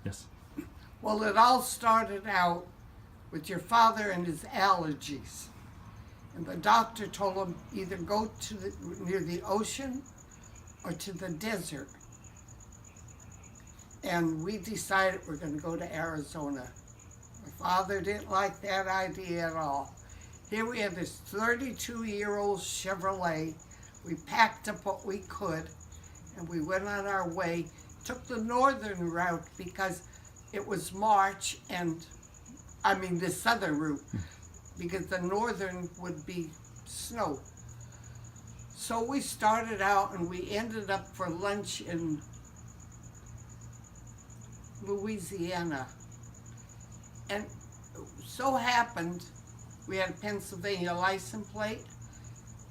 Yes. Well, it all started out with your father and his allergies. And the doctor told him either go to near the ocean or to the desert. And we decided we're going to go to Arizona. My father didn't like that idea at all. Here we had this 32-year-old Chevrolet. We packed up what we could and we went on our way. Took the northern route because it was March the southern route, because the northern would be snow. So we started out and we ended up for lunch in Louisiana. And so happened we had a Pennsylvania license plate,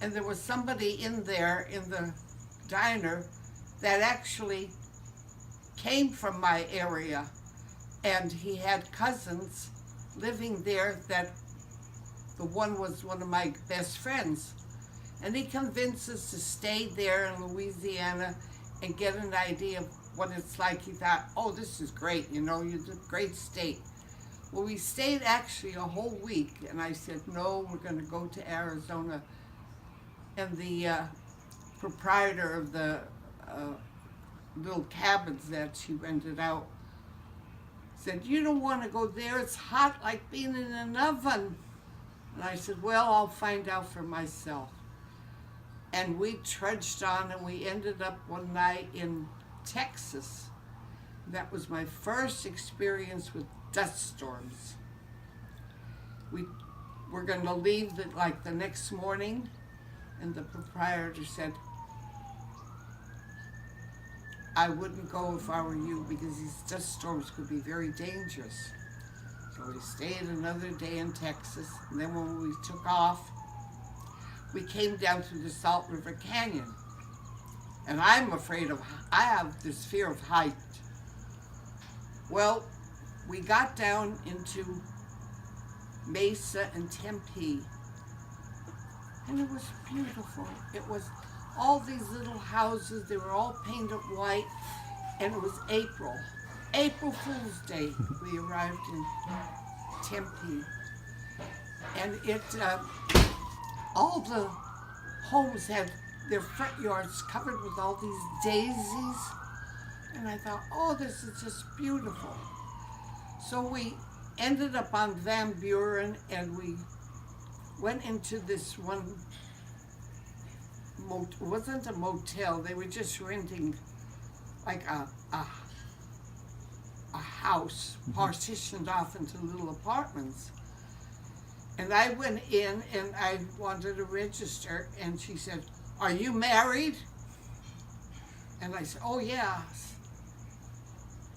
and there was somebody in there in the diner that actually came from my area, and he had cousins living there that the one was one of my best friends. And he convinced us to stay there in Louisiana and get an idea of what it's like. He thought, oh, this is great, you're a great state. Well, we stayed actually a whole week, and I said, no, we're going to go to Arizona. And the proprietor of the little cabins that she rented out said, you don't want to go there, it's hot like being in an oven. And I said, well, I'll find out for myself. And we trudged on, and we ended up one night in Texas. That was my first experience with dust storms. We were going to leave the next morning, and the proprietor said, I wouldn't go if I were you, because these dust storms could be very dangerous. So we stayed another day in Texas, and then when we took off, we came down through the Salt River Canyon. And I have this fear of height. Well, we got down into Mesa and Tempe, and it was beautiful. It was all these little houses, they were all painted white, and it was April Fool's Day. We arrived in Tempe, and all the homes had their front yards covered with all these daisies, and I thought, oh, this is just beautiful. So we ended up on Van Buren, and we went into this one, it wasn't a motel, they were just renting like a house partitioned off into little apartments. And I went in and I wanted to register, and she said, are you married? And I said, oh yeah.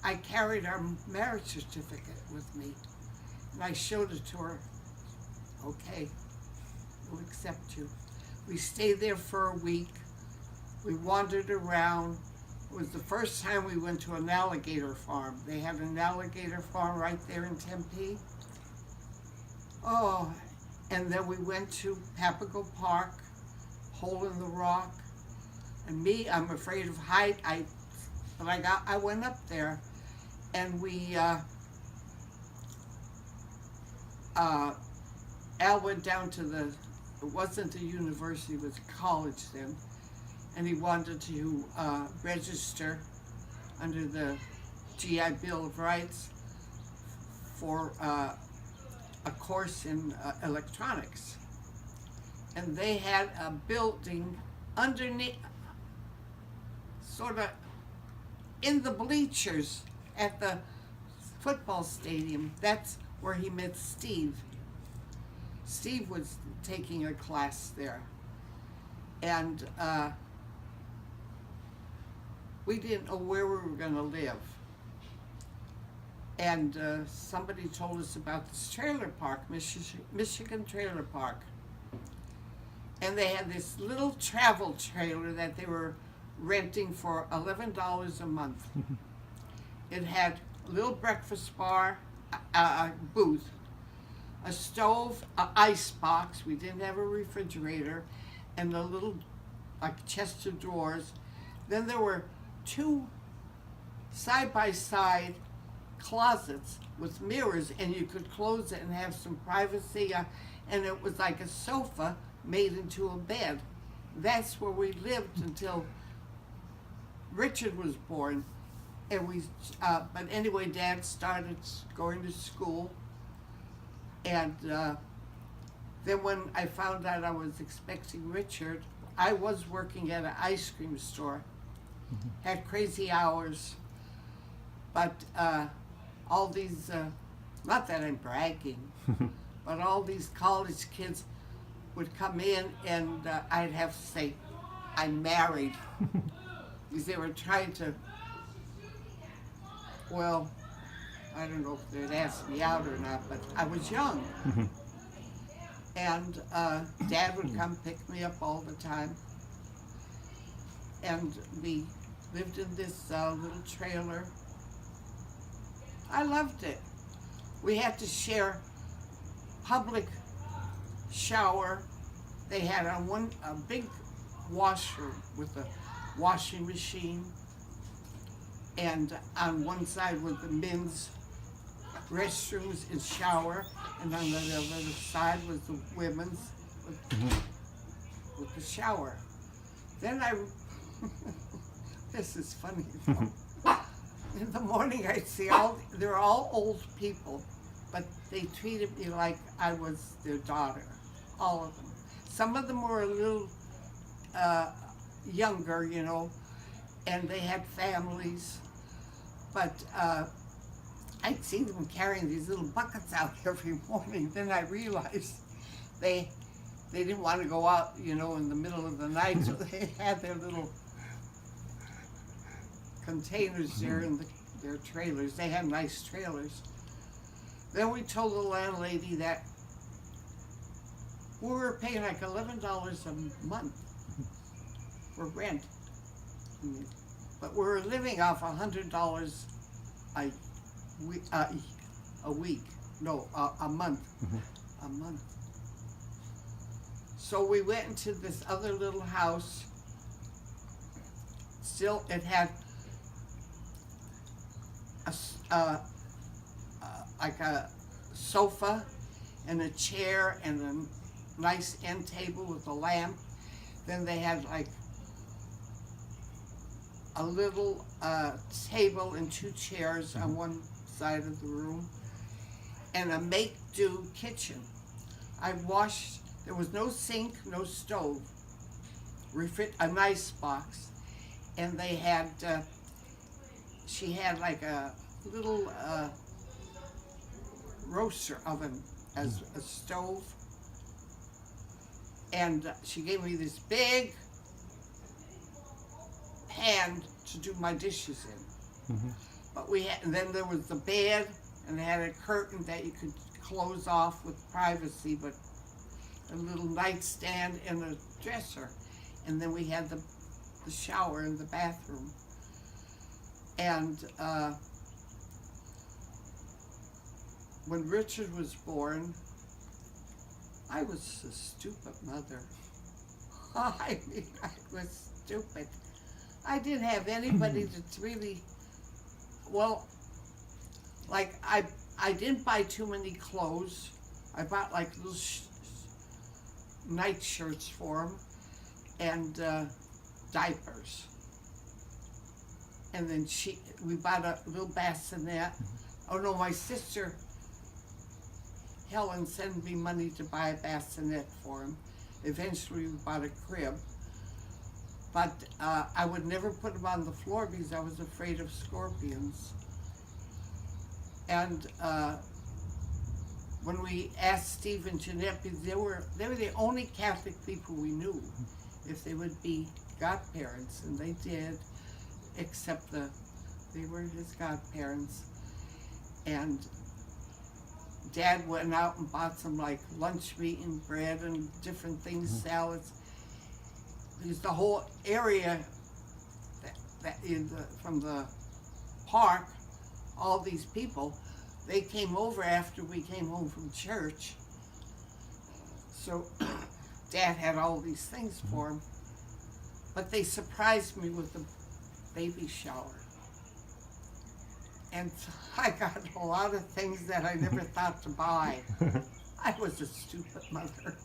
I carried our marriage certificate with me, and I showed it to her. Okay, we'll accept you. We stayed there for a week. We wandered around. It was the first time we went to an alligator farm. They had an alligator farm right there in Tempe. Oh, and then we went to Papago Park, Hole in the Rock. And me, I'm afraid of height. I went up there, and we, Al went down to it wasn't a university, it was a college then, and he wanted to register under the GI Bill of Rights for a course in electronics. And they had a building underneath, sort of in the bleachers at the football stadium. That's where he met Steve. Steve was taking a class there. And we didn't know where we were going to live. And somebody told us about this trailer park, Michigan Trailer Park. And they had this little travel trailer that they were renting for $11 a month. It had a little breakfast bar, a booth, a stove, an ice box. We didn't have a refrigerator, and a little chest of drawers. Then there were two side-by-side closets with mirrors, and you could close it and have some privacy. And it was like a sofa made into a bed. That's where we lived until Richard was born. And but anyway, Dad started going to school. And then when I found out I was expecting Richard, I was working at an ice cream store. Had crazy hours. But all these, not that I'm bragging, but all these college kids would come in, and I'd have to say, I'm married. Because they were trying to, well, I don't know if they'd ask me out or not, but I was young. And Dad would come pick me up all the time. And we lived in this little trailer. I loved it. We had to share public shower. They had a big washroom with a washing machine, and on one side was the men's restrooms and shower, and on the other side was the women's with the shower. Then this is funny. In the morning, I'd see they're all old people, but they treated me like I was their daughter, all of them. Some of them were a little younger, you know, and they had families, but I'd see them carrying these little buckets out every morning. Then I realized they didn't want to go out, you know, in the middle of the night, so they had their little containers there in their trailers. They had nice trailers. Then we told the landlady that we were paying like $11 a month for rent. But we were living off $100 a week. No, a month. A month. So we went into this other little house. Still, it had like a sofa and a chair and a nice end table with a lamp. Then they had like a little table and 2 chairs on one side of the room, and a make-do kitchen. There was no sink, no stove, a nice box, and they had, she had like a little roaster oven as a stove, and she gave me this big pan to do my dishes in. But and then there was the bed, and it had a curtain that you could close off with privacy, but a little nightstand and a dresser. And then we had the shower in the bathroom. And when Richard was born, I was a stupid mother. I mean, I was stupid. I didn't have anybody to really, well, like I didn't buy too many clothes. I bought like little night shirts for him and diapers. And then we bought a little bassinet. Oh no, my sister Helen sent me money to buy a bassinet for him. Eventually we bought a crib. But I would never put him on the floor because I was afraid of scorpions. And when we asked Steve and Jeanette, because they were the only Catholic people we knew, if they would be godparents, and they did, except they were his godparents. And Dad went out and bought some like lunch meat and bread and different things, salads. Because the whole area from the park, all these people, they came over after we came home from church. So Dad had all these things for him. But they surprised me with the baby shower. And I got a lot of things that I never thought to buy. I was a stupid mother.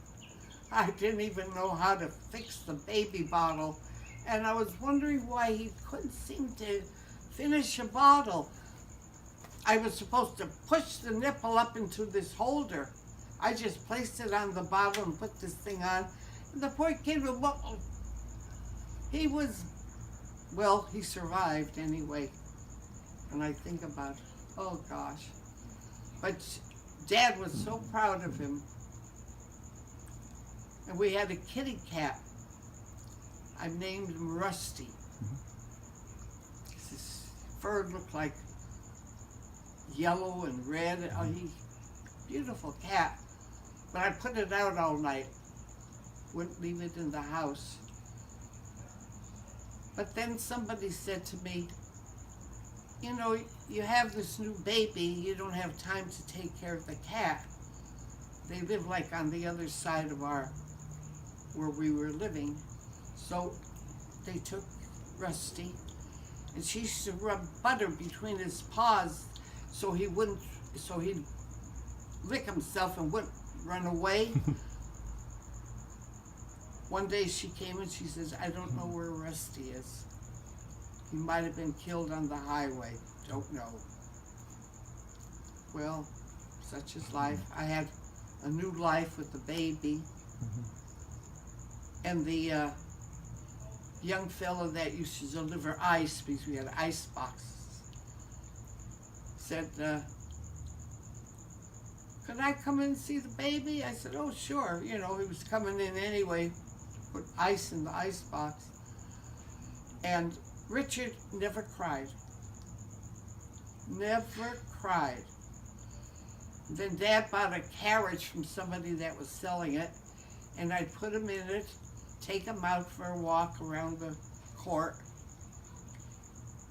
I didn't even know how to fix the baby bottle. And I was wondering why he couldn't seem to finish a bottle. I was supposed to push the nipple up into this holder. I just placed it on the bottle and put this thing on. And the poor kid was, he was, well, he survived anyway. And I think about, oh gosh. But Dad was so proud of him. And we had a kitty cat. I named him Rusty. His fur looked like yellow and red. Oh, beautiful cat. But I put it out all night. Wouldn't leave it in the house. But then somebody said to me, you know, you have this new baby, you don't have time to take care of the cat. They live like on the other side of where we were living. So they took Rusty, and she used to rub butter between his paws so he'd lick himself and wouldn't run away. One day she came and she says, I don't know where Rusty is. He might have been killed on the highway. Don't know. Well, such is life. I had a new life with the baby. And the young fellow that used to deliver ice, because we had ice boxes, said, could I come in and see the baby? I said, oh, sure. You know, he was coming in anyway, put ice in the ice box. And Richard never cried. Never cried. Then Dad bought a carriage from somebody that was selling it, and I'd put him in it, take him out for a walk around the court,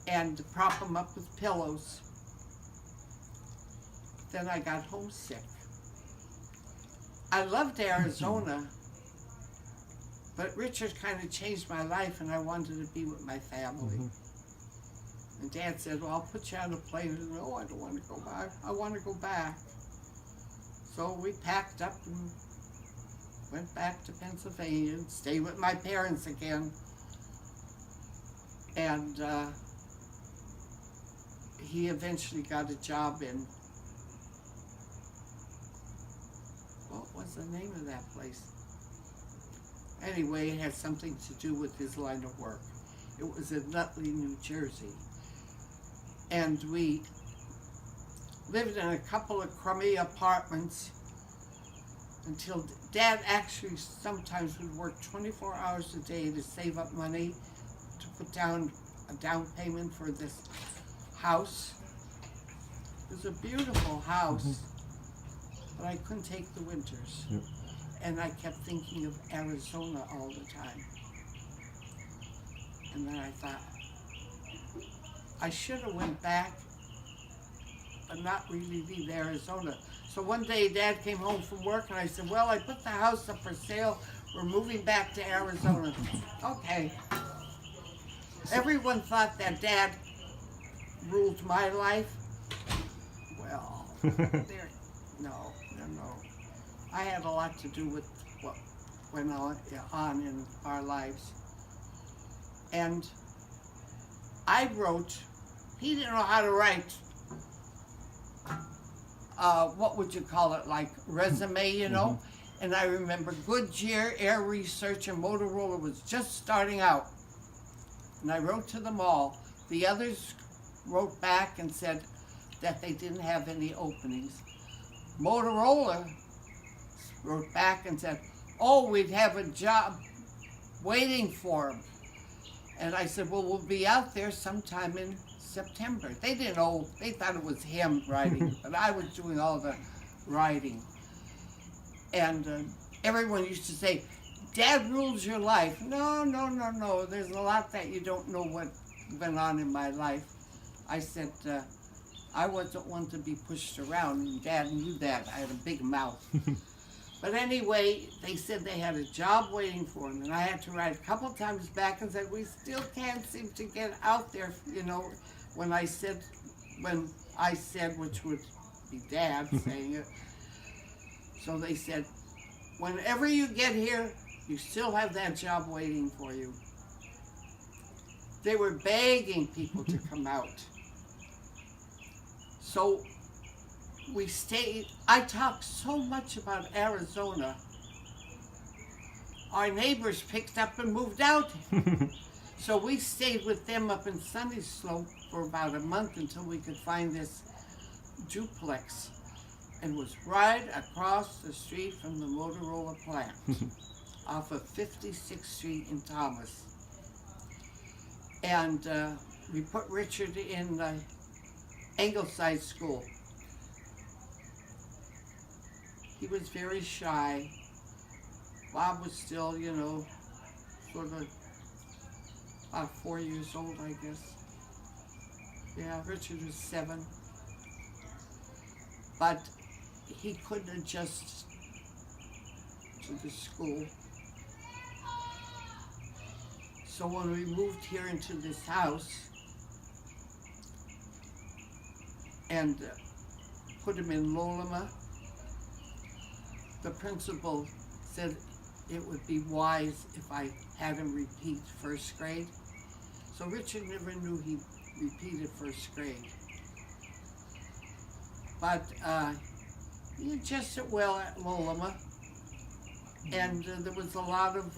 and prop him up with pillows. Then I got homesick. I loved Arizona, but Richard kind of changed my life, and I wanted to be with my family. And Dad said, well, I'll put you on a plane. And I said, oh, I don't want to go back. I want to go back. So we packed up and went back to Pennsylvania and stayed with my parents again. And he eventually got a job in, what was the name of that place? Anyway, it had something to do with his line of work. It was in Nutley, New Jersey. And we lived in a couple of crummy apartments until Dad actually sometimes would work 24 hours a day to save up money to put down a down payment for this house. It was a beautiful house, but I couldn't take the winters. Yep. And I kept thinking of Arizona all the time. And then I thought, I should have went back, but not really leave Arizona. So one day Dad came home from work and I said, well, I put the house up for sale. We're moving back to Arizona. Okay. Everyone thought that Dad ruled my life. Well, no. I had a lot to do with what went on in our lives. And I wrote, he didn't know how to write, what would you call it, like resume, you know? And I remember Goodyear, Air Research, and Motorola was just starting out. And I wrote to them all. The others wrote back and said that they didn't have any openings. Motorola wrote back and said, oh, we'd have a job waiting for him. And I said, well, we'll be out there sometime in September. They didn't know, they thought it was him writing, but I was doing all the writing. And everyone used to say, Dad rules your life. No. There's a lot that you don't know what went on in my life. I said, I wasn't one to be pushed around, and Dad knew that. I had a big mouth. But anyway, they said they had a job waiting for him, and I had to write a couple times back and said, we still can't seem to get out there, you know, when I said when I said, which would be Dad saying it. So they said, whenever you get here, you still have that job waiting for you. They were begging people to come out. So we stayed. I talked so much about Arizona. Our neighbors picked up and moved out. So we stayed with them up in Sunny Slope for about a month until we could find this duplex. And it was right across the street from the Motorola plant off of 56th Street in Thomas. And we put Richard in Ingleside School. He was very shy. Bob was still, you know, sort of about 4 years old, I guess. Yeah, Richard was 7. But he couldn't adjust to the school. So when we moved here into this house and put him in Lolima, the principal said it would be wise if I had him repeat first grade. So Richard never knew he repeated first grade. But he adjusted well at Lolima. And there was a lot of,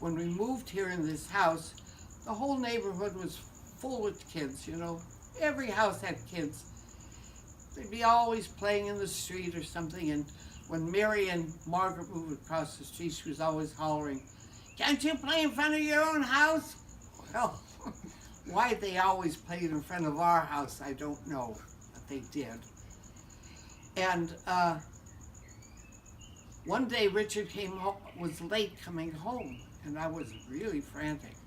when we moved here in this house, the whole neighborhood was full with kids, you know. Every house had kids. They'd be always playing in the street or something, and when Mary and Margaret moved across the street, she was always hollering, "Can't you play in front of your own house?" Well, why they always played in front of our house, I don't know, but they did. And one day Richard came home, was late coming home, and I was really frantic.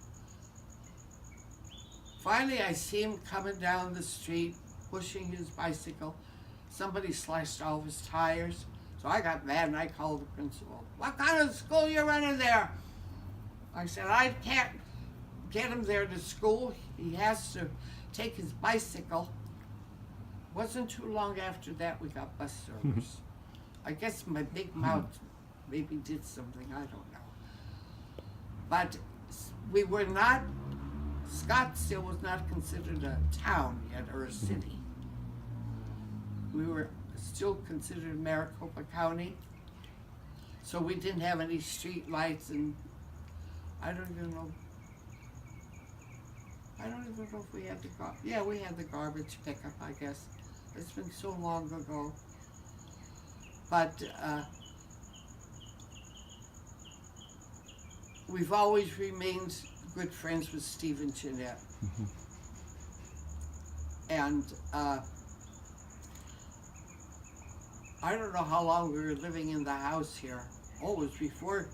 Finally, I see him coming down the street, pushing his bicycle. Somebody slashed all of his tires. So I got mad and I called the principal. "What kind of school you running there?" I said, "I can't get him there to school. He has to take his bicycle." Wasn't too long after that we got bus service. I guess my big mouth maybe did something, I don't know. But we were not, Scottsdale was not considered a town yet or a city. We were still considered Maricopa County. So we didn't have any street lights, and I don't even know if we had we had the garbage pickup, I guess. It's been so long ago. But we've always remained good friends with Steve and Jeanette. And I don't know how long we were living in the house here. Oh, it was before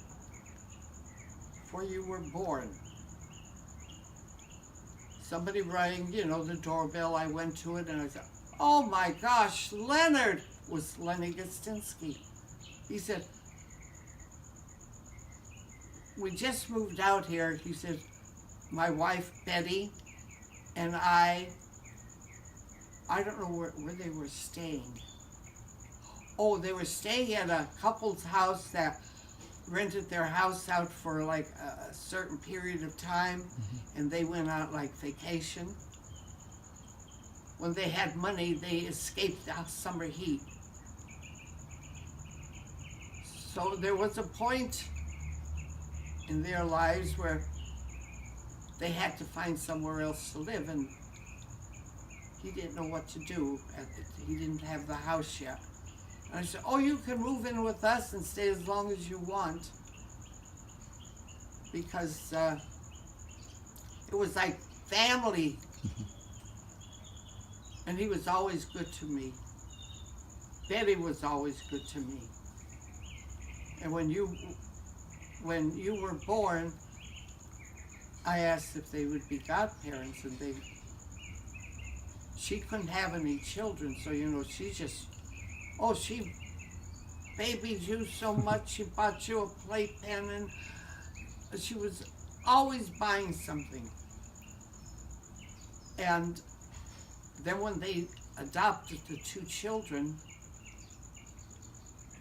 you were born. Somebody rang, you know, the doorbell. I went to it and I said, "Oh my gosh, Leonard!" Was Lenny Gostinsky. He said, "We just moved out here." He said, "My wife Betty and I don't know where they were staying. Oh, they were staying at a couple's house that rented their house out for like a certain period of time, and they went out like vacation. When they had money, they escaped the summer heat. So there was a point in their lives where they had to find somewhere else to live, and he didn't know what to do. He didn't have the house yet. And I said, "Oh, you can move in with us and stay as long as you want." Because it was like family. And he was always good to me. Betty was always good to me. And when you were born, I asked if they would be godparents, and she couldn't have any children, so you know, she babied you so much, she bought you a playpen, and she was always buying something. And then when they adopted the two children,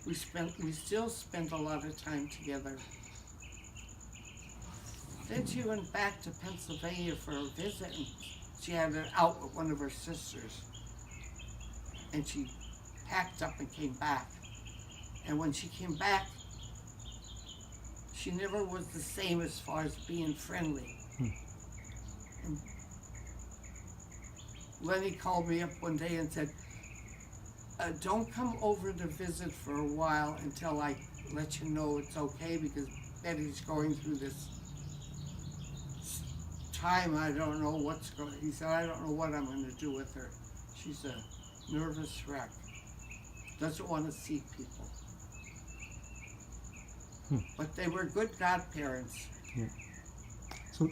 we still spent a lot of time together. Then she went back to Pennsylvania for a visit, and she had it out with one of her sisters. And she packed up and came back. And when she came back, she never was the same as far as being friendly. And Lenny called me up one day and said, don't come over to visit for a while until I let you know it's okay, because Betty's going through this time. I don't know what's going. He said, I don't know what I'm going to do with her. She's a nervous wreck. Doesn't want to see people. But they were good godparents. Yeah.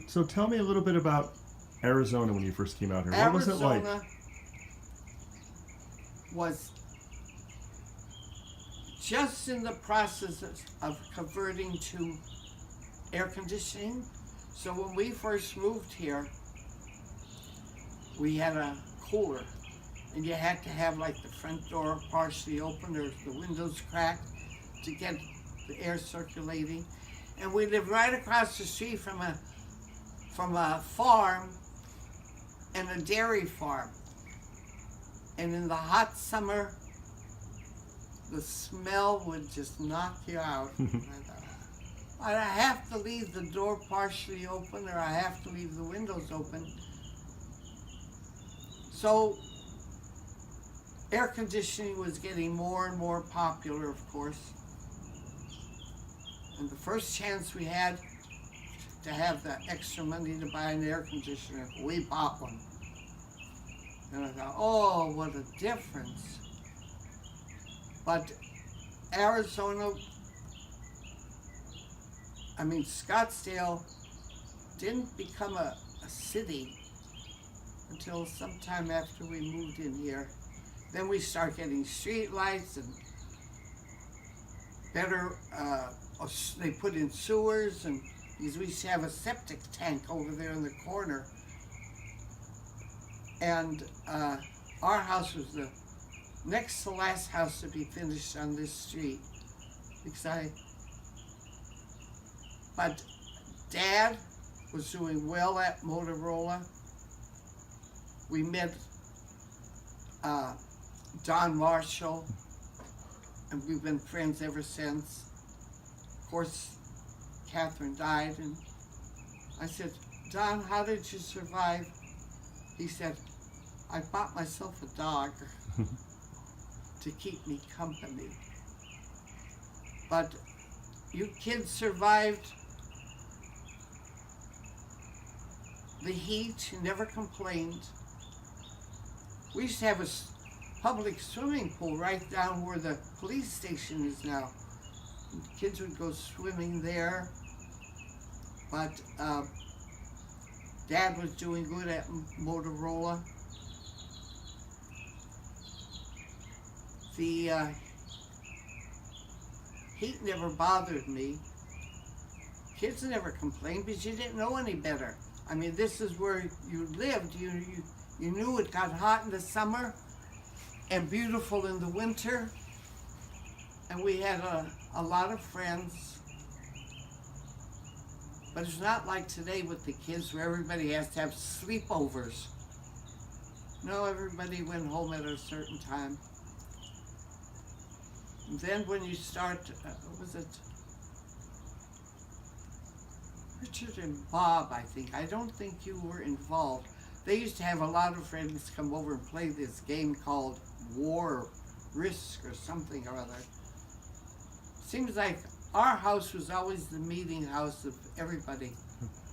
So tell me a little bit about Arizona when you first came out here. What was it like? Arizona was just in the process of converting to air conditioning. So when we first moved here, we had a cooler, and you had to have like the front door partially open or the windows cracked to get the air circulating. And we lived right across the street from a farm and a dairy farm. And in the hot summer, the smell would just knock you out. I have to leave the door partially open, or I have to leave the windows open. So air conditioning was getting more and more popular, of course. And the first chance we had to have the extra money to buy an air conditioner, we bought one. And I thought, oh, what a difference. But Arizona, Scottsdale didn't become a city until sometime after we moved in here. Then we start getting street lights and better, they put in sewers, and because we used to have a septic tank over there in the corner. And our house was the next to last house to be finished on this street. But Dad was doing well at Motorola. We met Don Marshall, and we've been friends ever since. Of course, Catherine died, and I said, Don, how did you survive? He said, I bought myself a dog to keep me company. But you kids survived the heat. You never complained. We used to have a public swimming pool right down where the police station is now. And the kids would go swimming there. But Dad was doing good at Motorola. The heat never bothered me. Kids never complained because you didn't know any better. This is where you lived. You knew it got hot in the summer and beautiful in the winter. And we had a lot of friends. But it's not like today with the kids where everybody has to have sleepovers. No, everybody went home at a certain time. And then when you start, Richard and Bob, I think. I don't think you were involved. They used to have a lot of friends come over and play this game called War Risk or something or other. Seems like our house was always the meeting house of everybody.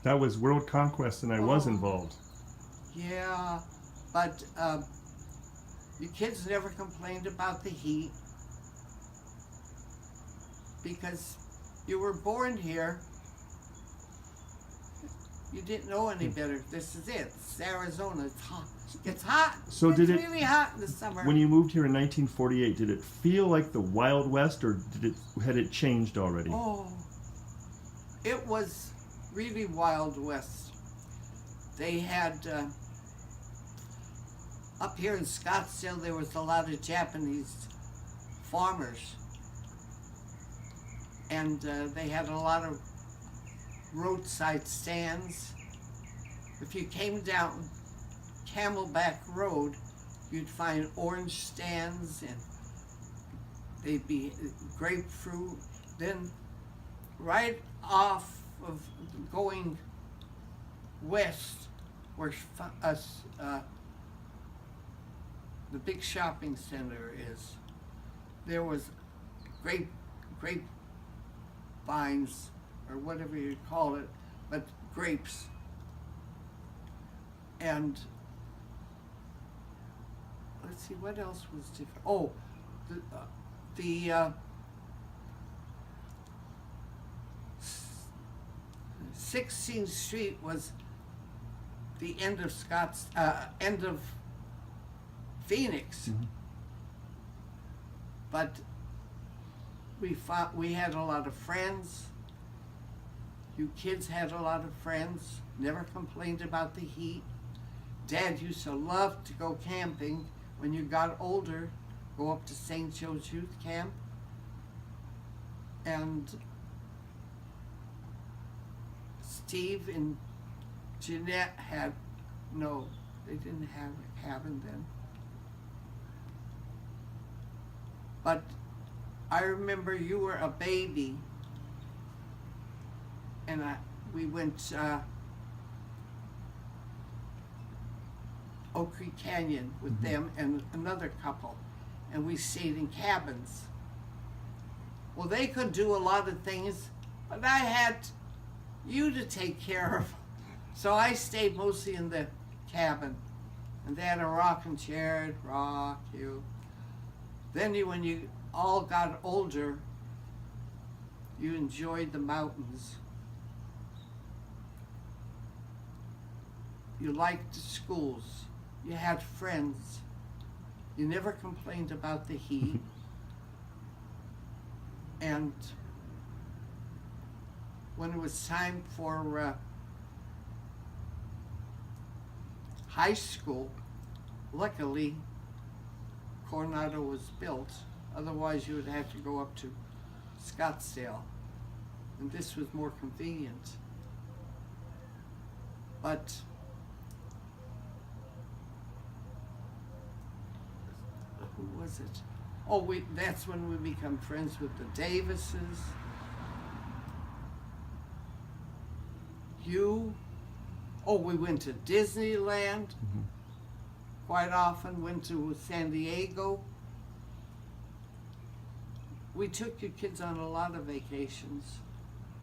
That was World Conquest, and I was involved. Yeah, but you kids never complained about the heat because you were born here. You didn't know any better. This is it. It's Arizona. It's hot. It's hot. So it's really hot in the summer. When you moved here in 1948, did it feel like the Wild West, or had it changed already? Oh, it was really Wild West. They had up here in Scottsdale, there was a lot of Japanese farmers. And they had a lot of roadside stands. If you came down Camelback Road, you'd find orange stands, and they'd be grapefruit. Then right off of going west, where the big shopping center is, there was grape vines, or whatever you call it, but grapes. And let's see, what else was different? Oh, the 16th Street was the end of end of Phoenix. Mm-hmm. But we had a lot of friends. You kids had a lot of friends. Never complained about the heat. Dad used to love to go camping. When you got older, go up to St. Joe's Youth Camp. And Steve and Jeanette had, no, they didn't have a cabin then. But I remember you were a baby, and we went Oak Creek Canyon with them and another couple, and we stayed in cabins. Well, they could do a lot of things, but I had you to take care of, so I stayed mostly in the cabin, and they had a rocking chair, it'd rock you. Then when you all got older, you enjoyed the mountains. You liked the schools. You had friends. You never complained about the heat. And when it was time for high school, luckily, Coronado was built. Otherwise, you would have to go up to Scottsdale. And this was more convenient. But who was it? Oh, that's when we become friends with the Davises. You. Oh, we went to Disneyland. Quite often went to San Diego. We took your kids on a lot of vacations.